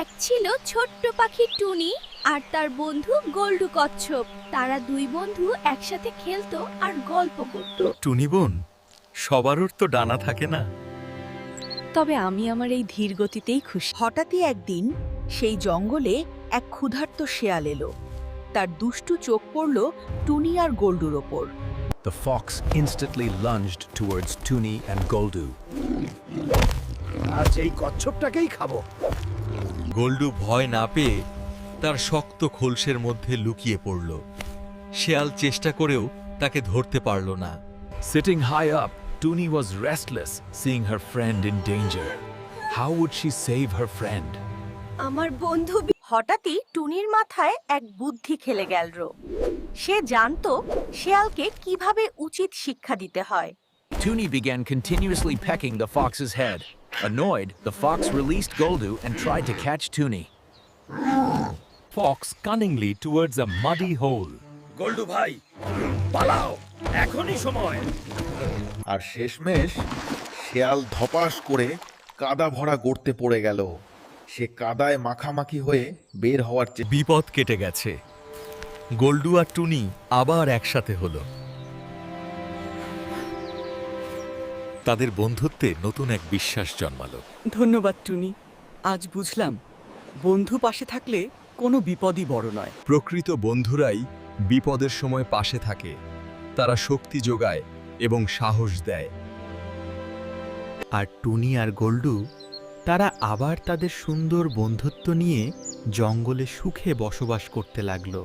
এক ছিল ছোট্ট পাখি টুনি আর তার বন্ধু গোল্ডু কচ্ছপ। তারা দুই বন্ধু একসাথে খেলতো আর গল্প করত। টুনি বোন, সবারও তো ডানা থাকে না। তবে আমি আমার এই ধীর গতিতেই খুশি। হঠাৎই একদিন সেই জঙ্গলে এক ক্ষুধার্ত শেয়াল এলো। তার দুষ্টু চোখ পড়ল টুনি আর গোল্ডুর ওপর। The fox instantly lunged towards Tuni and Goldu. আজ এই কচ্ছপটাকেই খাবো। গোল্ডু ভয় না পেয়ে তার শক্ত খোলসের মধ্যে লুকিয়ে পড়ল। শেয়াল চেষ্টা করেও তাকে ধরতে পারল না। Sitting high up, Tuni was restless, seeing her friend in danger. How would she save her friend? আমার বন্ধু হঠাৎই টুনির মাথায় এক বুদ্ধি খেলে গেল। সে জানতো শেয়ালকে কিভাবে উচিত শিক্ষা দিতে হয়। Tuni began continuously pecking the fox's head. Annoyed, the fox released Goldu and tried to catch Tuni. Fox cunningly towards a muddy hole. Goldu ভাই, পালাও, এখনই সময়। আর শেষমেশ শেয়াল ধপাস করে কাদা ভরা গর্তে পড়ে গেল। সে কাদায় মাখামাখি হয়ে বের হওয়ার বিপদ কেটে গেছে। গোল্ডু আর টুনি আবার একসাথে হলো। তাদের বন্ধুত্বে নতুন এক বিশ্বাস জন্মালো। ধন্যবাদ টুনি, আজ বুঝলাম বন্ধু পাশে থাকলে কোনো বিপদই বড় নয়। প্রকৃত বন্ধুরাই বিপদের সময় পাশে থাকে। তারা শক্তি যোগায় এবং সাহস দেয়। আর টুনি আর গোল্ডু তারা আবার তাদের সুন্দর বন্ধুত্ব নিয়ে জঙ্গলে সুখে বসবাস করতে লাগলো।